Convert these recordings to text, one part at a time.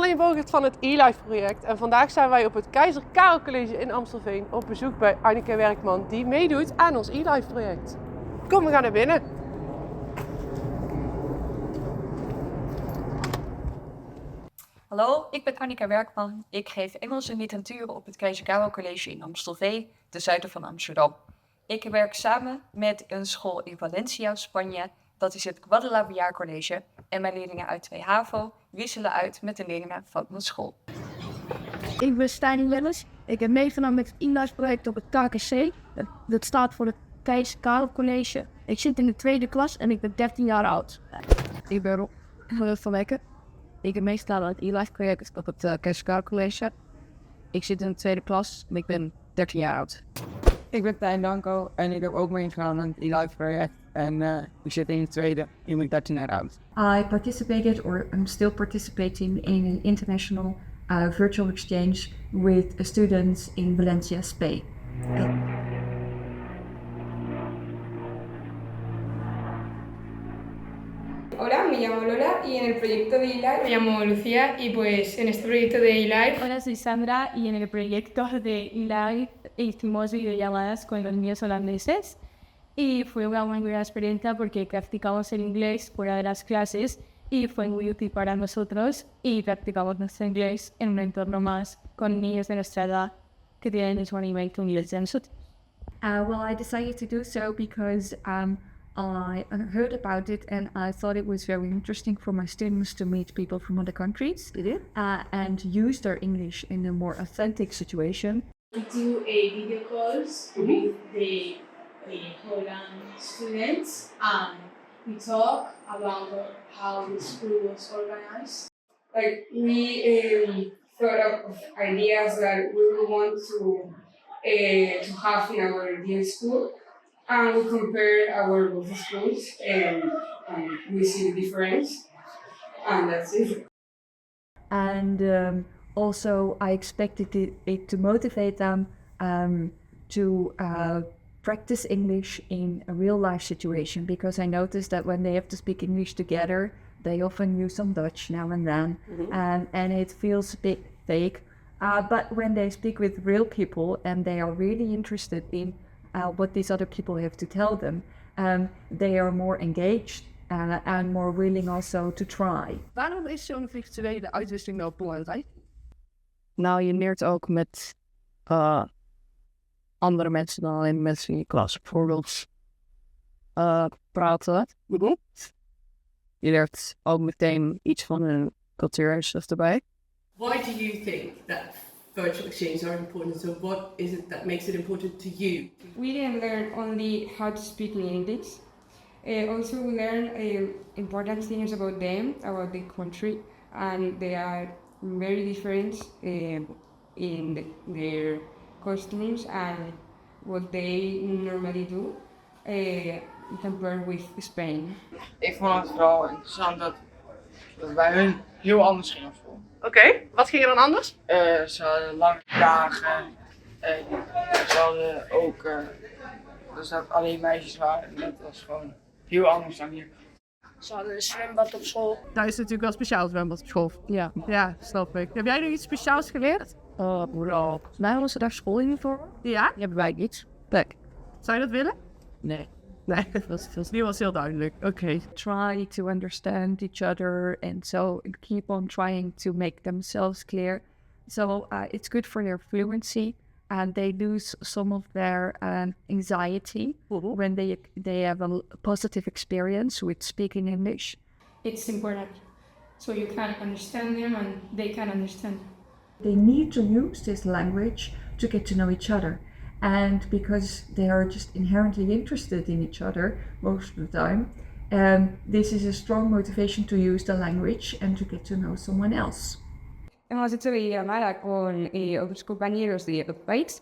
Marleen Bogert van het e-life project en vandaag zijn wij op het Keizer Karel College in Amstelveen op bezoek bij Anneke Werkman die meedoet aan ons e-life project. Kom, we gaan naar binnen. Hallo, ik ben Anneke Werkman. Ik geef Engels en literatuur op het Keizer Karel College in Amstelveen, ten zuiden van Amsterdam. Ik werk samen met een school in Valencia, Spanje. Dat is het Guadalaviar College. En mijn leerlingen uit 2 HAVO wisselen uit met de leerlingen van mijn school. Ik ben Stijn Wellens. Ik heb meegenomen met het e-life project op het KKC. Dat staat voor het Keizer Karel College. Ik zit in de 2e klas en ik ben 13 jaar oud. Ik ben Rob van Wekken. Ik heb meegedaan aan het e-life project op het Keizer Karel College. Ik zit in de 2e klas en ik ben 13 jaar oud. Ik ben Tijn Danko en ik heb ook meegegaan aan het e-life project. En ik zit in de 2e, ik ben 13 jaar oud. I participated, or I'm still participating, in an international virtual exchange with students in Valencia, Spain. Hola, me llamo Lola y en el proyecto de eLife me llamo Lucía y pues en este proyecto de eLife. Hola, soy Sandra y en el proyecto de eLife hicimos videollamadas con los niños holandeses y fue una muy buena experiencia porque practicamos el inglés fuera de las clases y fue muy útil para nosotros y practicamos nuestro inglés en un entorno más con niños de nuestra edad que tienen el mismo nivel que inglés de nosotros. Well, I decided to do so because I heard about it and I thought it was very interesting for my students to meet people from other countries and use their English in a more authentic situation. We do a video calls with the Holland students and we talk about how the school was organized. Like we thought of ideas that we would want to have in our new school. And we compared our both schools and we see the difference, and that's it. And also I expected it to motivate them to practice English in a real life situation, because I noticed that when they have to speak English together, they often use some Dutch now and then, and it feels a bit fake. But when they speak with real people and they are really interested in what these other people have to tell them, they are more engaged and more willing also to try. Waarom is zo'n virtuele uitwisseling nou belangrijk? Nou, je leert ook met andere mensen dan alleen mensen in je klas. Bijvoorbeeld praten. Je leert ook meteen iets van hun cultuur en stuff erbij. Why do you think that virtual exchanges are important? So what is it that makes it important to you? We didn't learn only how to speak in English. Also we learn important things about them, about the country, and they are very different in their costumes and what they normally do compared with Spain. Ik vond het wel interessant dat bij hun heel anders ging op school. Oké, wat ging er dan anders? Ze hadden lange dagen, ze hadden ook dus dat alleen meisjes waren. Dat was gewoon heel anders dan hier. Ze hadden een zwembad op school. Daar is natuurlijk wel speciaal zwembad op school. Ja, snap ik. Heb jij nog iets speciaals geleerd? Vooral. Mij hadden ze daar schooluniform. Ja? Die hebben wij niet. Plek. Zou je dat willen? Nee. Nee, die was heel duidelijk. Oké. Try to understand each other and so keep on trying to make themselves clear. So it's good for their fluency, and they lose some of their anxiety when they have a positive experience with speaking English. It's important, so you can understand them and they can understand. They need to use this language to get to know each other. And because they are just inherently interested in each other most of the time, this is a strong motivation to use the language and to get to know someone else. Hemos hecho videollamada con otros compañeros de otro país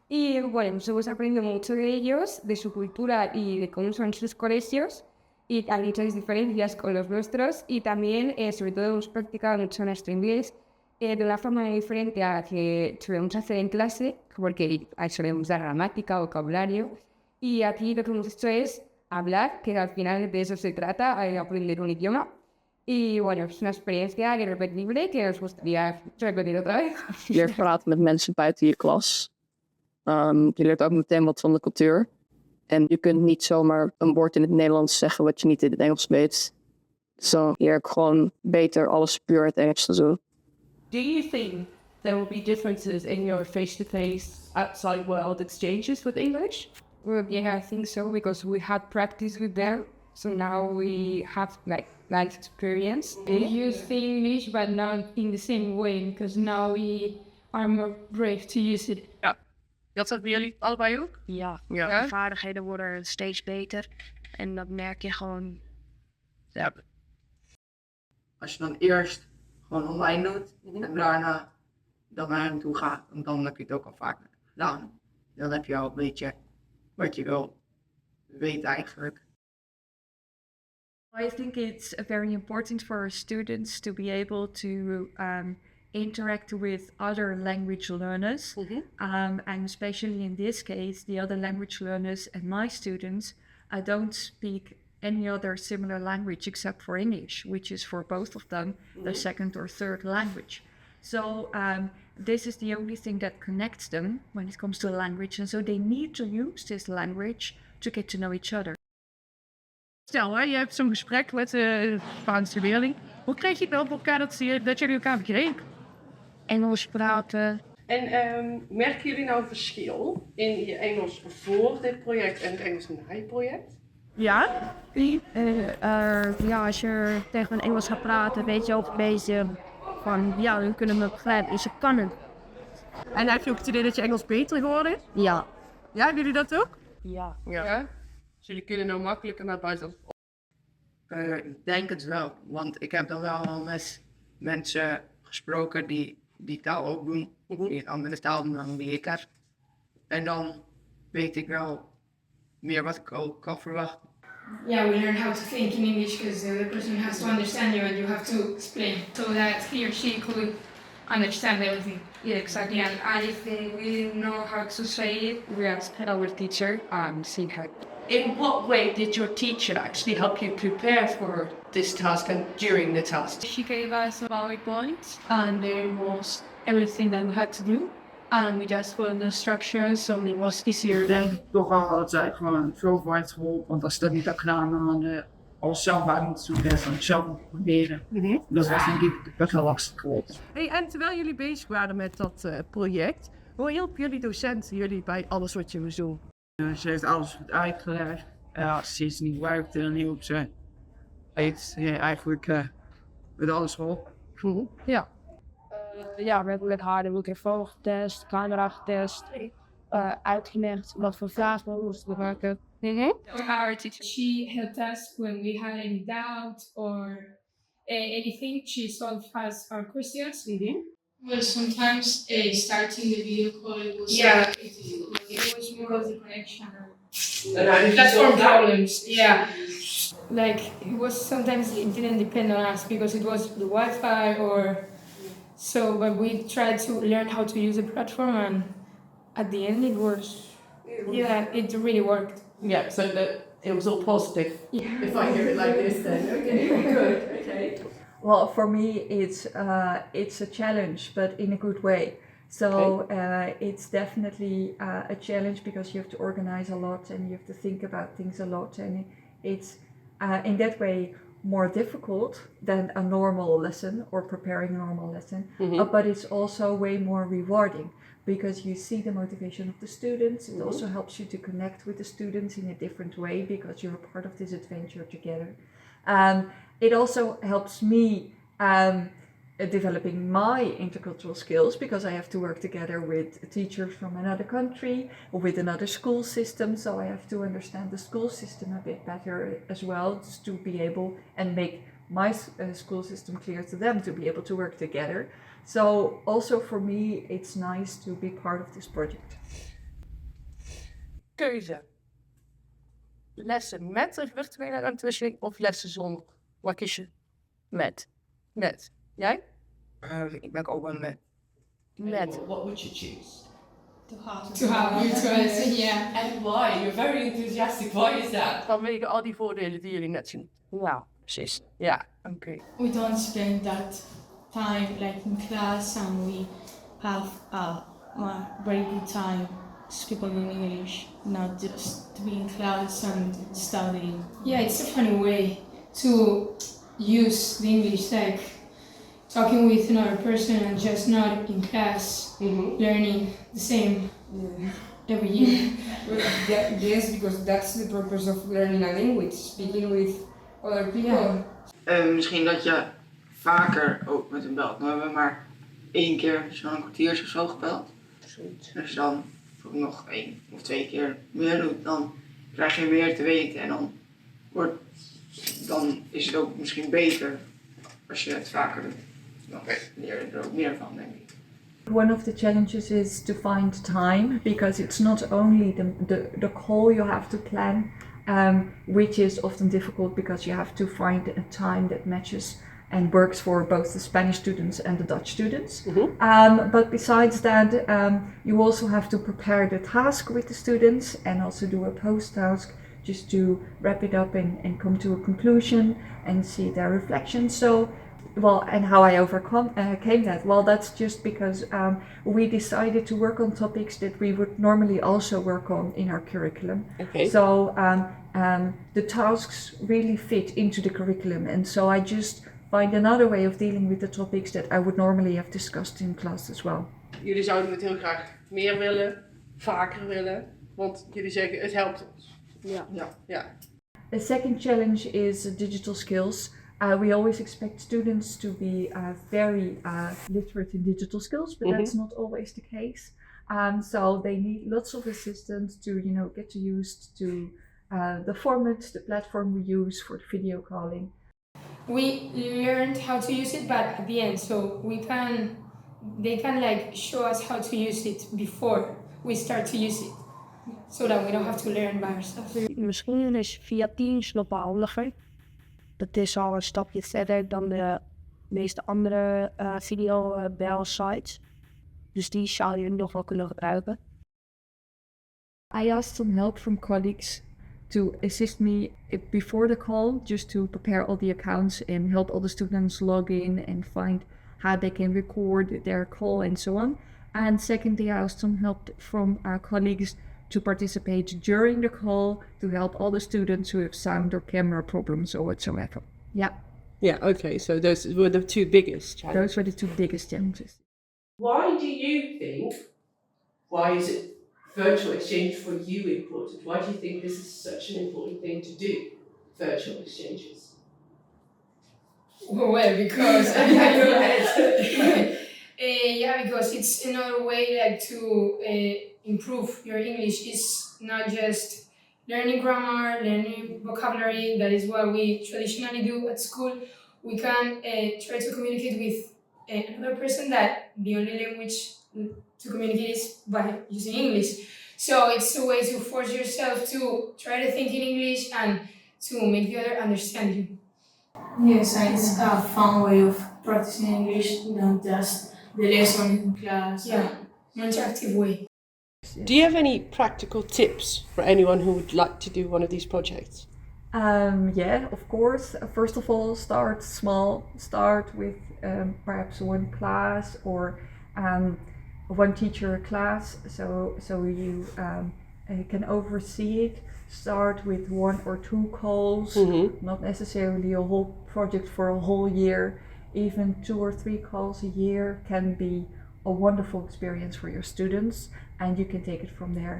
y bueno, hemos aprendido mucho de ellos, de su cultura y de cómo son sus colegios, y hay muchas diferencias con los nuestros, y también sobre todo hemos practicado mucho nuestro inglés de una forma diferente a la que solemos hacer en clase, porque ahí solemos dar gramática, vocabulario, y aquí lo que hemos hecho es hablar, que al final de eso se trata, aprender un idioma, Y bueno, es una experiencia irrepetible que os gustaría repetir otra vez. Je leert praten met mensen buiten je klas. Je leert ook meteen wat van de cultuur. En je kunt niet zomaar een woord in het Nederlands zeggen wat je niet in het Engels weet. Zo leer ik gewoon beter alles puur het Engels te doen. Do you think there will be differences in your face-to-face outside world exchanges with English? Well, yeah, I think so, because we had practice with them. So now we have like life experience. We use the English, but not in the same way, because now we are more brave to use it. Dat zat bij jullie allebei ook? Ja, Ja. de vaardigheden worden steeds beter. En dat merk je gewoon. Ja. Als je dan eerst gewoon online doet en daarna dan naar hen toe gaat, en dan heb je het ook al vaak gedaan. Dan heb je al een beetje wat je wil weten eigenlijk. I think it's very important for our students to be able to interact with other language learners. And especially in this case, the other language learners and my students don't speak any other similar language except for English, which is for both of them the second or third language. So this is the only thing that connects them when it comes to language. And so they need to use this language to get to know each other. Stel, hè, je hebt zo'n gesprek met de Spaanse leerling. Hoe kreeg je het nou op elkaar dat jullie elkaar begrepen? Engels praten. En merken jullie nou een verschil in je Engels voor dit project en het Engels na je project? Ja? Ja, als je tegen een Engels gaat praten, weet je ook een beetje van, ja, hun kunnen me begrijpen, dus ik kan het. En heb je ook het idee dat je Engels beter geworden is? Ja. Ja, hebben jullie dat ook? Ja. Ja. Dus jullie kunnen nou makkelijker naar buiten? Ik denk het wel, want ik heb dan wel met mensen gesproken die taal ook doen, die een andere taal doen dan die ik heb. En dan weet ik wel meer wat ik ook kan verwachten. Yeah, we learn how to think in English because the other person has to understand you and you have to explain so that he or she could understand everything. Yeah, exactly. And if we didn't know how to say it, we asked our teacher and see her. In what way did your teacher actually help you prepare for this task and during the task? She gave us a PowerPoint, and there was everything that we had to do. And we just followed the structure, so it was easier Ik denk toch wel dat zij gewoon veel voor heeft geholpen, want als ik dat niet had gedaan, dan alles zelf uit moeten zoeken en dan zelf moeten proberen. Dat was denk ik best wel lastig geworden. Hey, en terwijl jullie bezig waren met dat project, hoe hielpen jullie docenten jullie bij alles wat je moest doen? Ze heeft alles goed uitgelegd. Als ze iets niet werkte, dan hielp ze. Heeft eigenlijk met alles geholpen. Ja. Ja, we hebben met haar de microfoon getest, camera getest, uitgelegd wat voor vragen we moesten maken. Our teacher, she helped us when we had any doubt or anything. She solved us our questions. Well, sometimes starting the video call was it was more of the connection. Platform problems, yeah. Like it was sometimes it didn't depend on us because it was the Wi-Fi or so. But we tried to learn how to use the platform, and at the end it it really worked. Yeah, so that it was all positive. Yeah. If I hear it like this, then okay, good, okay. Well, for me, it's a challenge, but in a good way. So it's definitely a challenge because you have to organize a lot and you have to think about things a lot, and it's in that way more difficult than a normal lesson or preparing a normal lesson. But it's also way more rewarding because you see the motivation of the students. It also helps you to connect with the students in a different way because you're a part of this adventure together. It also helps me developing my intercultural skills because I have to work together with teachers from another country or with another school system, so I have to understand the school system a bit better as well, just to be able and make my school system clear to them to be able to work together. So also for me it's nice to be part of this project. Keuze. Lessen met een virtuele ruimtewisseling of lessen zonder? Wat kies je? Met. Jij? Ik ben ook wel met. Met. What would you choose? To have virtual, yeah. And why? You're very enthusiastic. Why is that? Vanwege al die voordelen die jullie net zien. Ja. Precies. Ja, oké. We don't spend that time like in class, and we have a very good time speaking English, not just to be in class and studying. Yeah, it's a funny way to use the English, like talking with another person and just not in class, learning the same every year. Yes, because that's the purpose of learning a language, speaking with other people. Misschien dat je vaker ook met een belt. Nou hebben we maar 1 keer zo'n kwartier of zo gebeld. Dus dan nog 1 of 2 keer meer doet, dan krijg je meer te weten. En dan is het ook misschien beter als je het vaker doet. Dan leer je er ook meer van, denk ik. One of the challenges is to find time, because it's not only the call you have to plan, which is often difficult because you have to find a time that matches and works for both the Spanish students and the Dutch students. But besides that, you also have to prepare the task with the students and also do a post-task just to wrap it up and come to a conclusion and see their reflections. So, well, and how I came that? Well, that's just because we decided to work on topics that we would normally also work on in our curriculum. Okay. So the tasks really fit into the curriculum, and so I just find another way of dealing with the topics that I would normally have discussed in class as well. Jullie zouden het heel graag meer willen, vaker willen, want jullie zeggen het helpt ons. Ja. The second challenge is digital skills. We always expect students to be very literate in digital skills, but that's not always the case. So they need lots of assistance to, get used to the format, the platform we use for video calling. We learned how to use it, but at the end, so they can like show us how to use it before we start to use it, so that we don't have to learn by ourselves. Misschien is via Teams nog wel handiger. Dat is al een stapje verder dan de meeste andere videobel-sites. Dus die zou je nog wel kunnen gebruiken. I asked some help from colleagues to assist me before the call, just to prepare all the accounts and help all the students log in and find how they can record their call and so on. And secondly, I asked some help from our colleagues to participate during the call to help all the students who have sound or camera problems or whatsoever. Yeah. Yeah, okay, so those were the two biggest challenges. Those were the two biggest challenges. Why do you think, why is it virtual exchange for you important? Why do you think this is such an important thing to do, virtual exchanges? Well, because because it's another way like to improve your English. It's not just learning grammar, learning vocabulary. That is what we traditionally do at school. We can try to communicate with another person that the only language to communicate is by using English. So it's a way to force yourself to try to think in English and to make the other understand you. Yes, and it's a fun way of practicing English, not just the lesson in class. Yeah, more interactive way. Do you have any practical tips for anyone who would like to do one of these projects? Yeah, of course. First of all, start small. Start with perhaps one class or one teacher a class, so you can oversee it. Start with 1 or 2 calls, not necessarily a whole project for a whole year. Even 2 or 3 calls a year can be a wonderful experience for your students, and you can take it from there.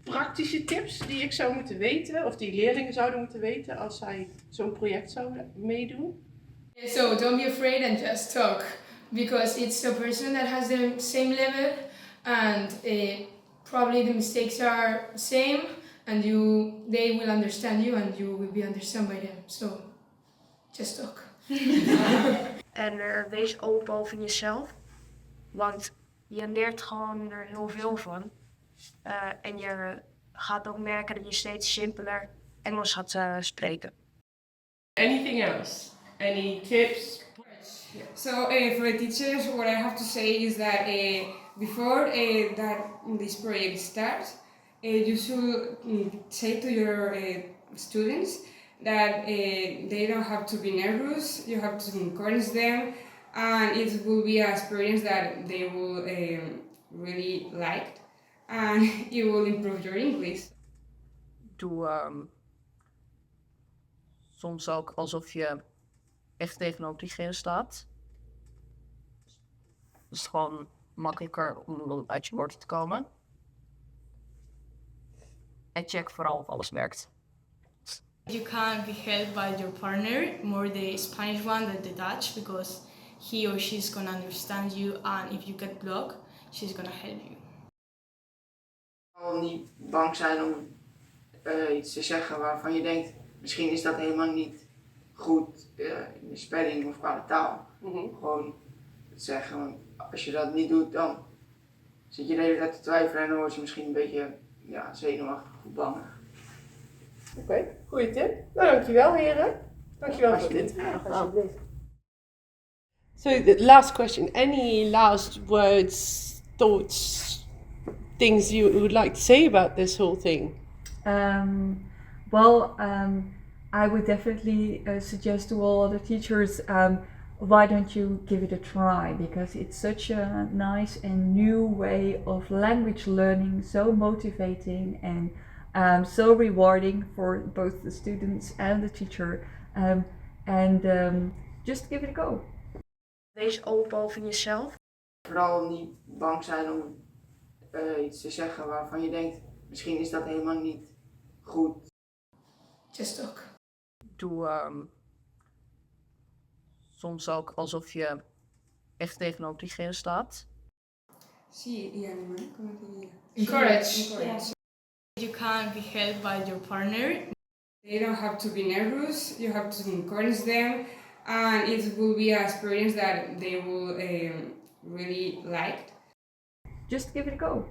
Praktische tips die ik zou moeten weten, of die leerlingen zouden moeten weten als zij zo'n project zouden meedoen? So don't be afraid and just talk, because it's a person that has the same level and probably the mistakes are the same, and they will understand you and you will be understood by them. So just talk. En wees open over jezelf. Want je leert gewoon er heel veel van. En je gaat ook merken dat je steeds simpeler Engels gaat spreken. Anything else? Any tips? So for the teachers, what I have to say is that before that this project starts, you should say to your students that they don't have to be nervous. You have to encourage them, and it will be an experience that they will really like, and it will improve your English. Doe soms ook alsof je echt tegenover diegene staat. Dat is gewoon makkelijker om uit je woorden te komen. En check vooral of alles werkt. You can be helped by your partner, more the Spanish one than the Dutch, because he or she's gonna understand you, and if you get blocked, she's gonna help you. Al niet bang zijn om iets te zeggen waarvan je denkt, misschien is dat helemaal niet goed in de spelling of qua de taal. Gewoon het zeggen, want als je dat niet doet, dan zit je de hele tijd te twijfelen en dan word je misschien een beetje zenuwachtig of bang. Oké, goede tip. Nou, dankjewel heren. Dankjewel voor dit. Alsjeblieft. So the last question, any last words, thoughts, things you would like to say about this whole thing? I would definitely suggest to all other teachers, why don't you give it a try? Because it's such a nice and new way of language learning, so motivating and so rewarding for both the students and the teacher. Just give it a go. Wees open over jezelf. Vooral niet bang zijn om iets te zeggen waarvan je denkt, misschien is dat helemaal niet goed. Just talk. Doe soms ook alsof je echt tegenover diegene staat. Sí, y animar, como te diría. Encourage. Encourage. You can be helped by your partner. They don't have to be nervous. You have to encourage them, and it will be an experience that they will really like. Just give it a go.